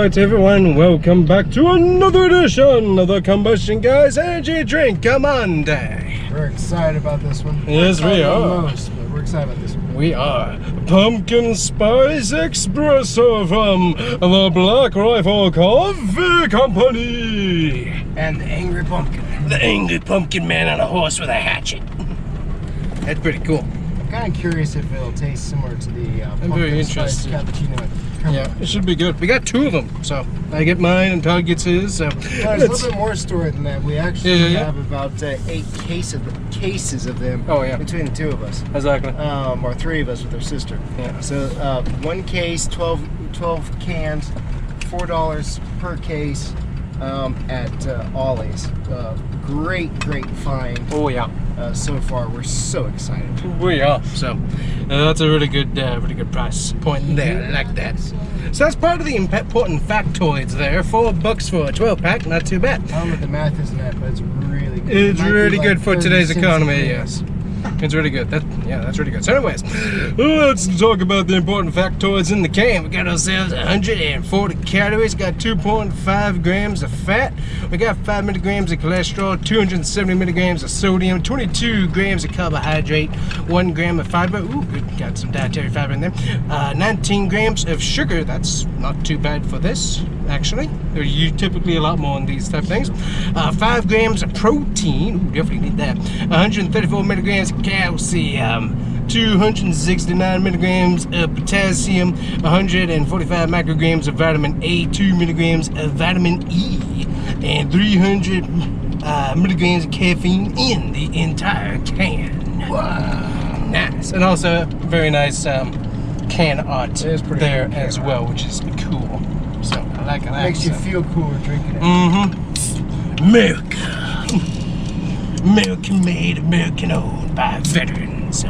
Alright everyone, welcome back to another edition of the Combustion Guys Energy Drink Monday. We're excited about this one. Yes, we are. But we're excited about this one. We are Pumpkin Spice Espresso from the Black Rifle Coffee Company. And the Angry Pumpkin. The Angry Pumpkin Man on a horse with a hatchet. That's pretty cool. I'm kind of curious if it'll taste similar to the Pumpkin Spice Cappuccino. Yeah, it should be good. We got two of them, so I get mine and Todd gets his. So there's a little bit more story than that. We actually have about 8 cases of them. Oh yeah, between the two of us. Exactly. Or 3 of us with our sister. Yeah. So 1 case, 12 cans, $4 per case at Ollie's. Great find. Oh yeah. So far, we're so excited. We are. So that's a really good price point there. I like that. So that's part of the important factoids there. $4 for a 12-pack, not too bad. I don't know what the math is in that, but it's really good. It's really good for today's economy. Yes. It's really good. That's really good. So anyways, let's talk about the important factoids in the can. We got ourselves 140 calories, got 2.5 grams of fat, we got 5 milligrams of cholesterol, 270 milligrams of sodium, 22 grams of carbohydrate, 1 gram of fiber. Ooh, good. Got some dietary fiber in there. 19 grams of sugar. That's not too bad for this, actually. You typically a lot more on these type of things. 5 grams of protein. Ooh, definitely need that. 134 milligrams of calcium, 269 milligrams of potassium, 145 micrograms of vitamin A, 2 milligrams of vitamin E, and 300 milligrams of caffeine in the entire can. Wow. Nice. And also very nice can art there as well, which is cool. So I like it. Makes you feel cooler drinking it. Mm-hmm. Milk. American made, American owned by veterans.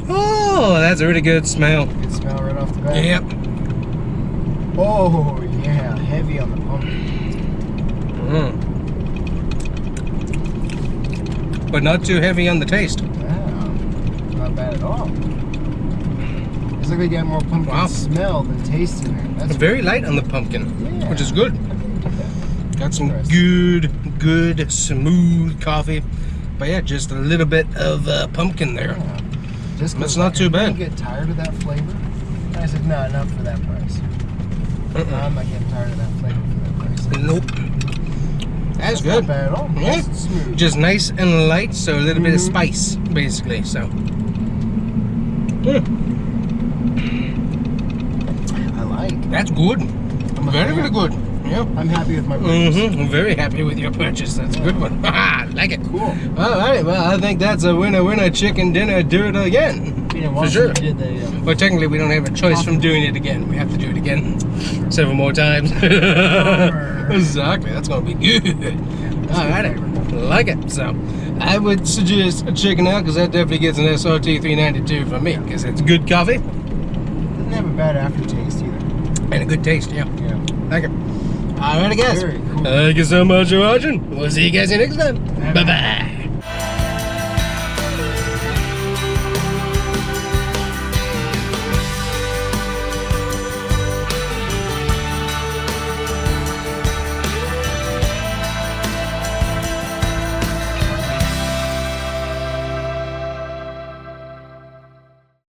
Oh, that's a really good smell. Good smell right off the bat. Yep. Oh yeah, heavy on the pumpkin. But not too heavy on the taste. Wow, not bad at all. It's like they got more pumpkin smell than taste in there. That's very light on the pumpkin, which is good. Got some good, smooth coffee. But yeah, just a little bit of pumpkin there. Yeah. Just that's not too bad. You get tired of that flavor? And I said, no, not for that price. I'm not getting tired of that flavor for that price. Nope. That's good. Not bad at all. Yeah. Nice and smooth. Just nice and light, so a little bit of spice, basically. So. I like. That's good. Very good. Yep. I'm happy with my purchase. I'm very happy with your purchase. That's a good one. I like it. Cool. Alright, well, I think that's a winner chicken dinner. Do it again. For sure. Well, technically, we don't have a choice from doing it again. We have to do it again several more times. Exactly. That's going to be good. Alright. Like it. So, I would suggest checking out because that definitely gets an SRT 392 for me because it's good coffee. Doesn't have a bad aftertaste either. And a good taste, yeah. Like it. Alright guys, Very cool. thank you so much for watching. We'll see you guys next time. Bye-bye.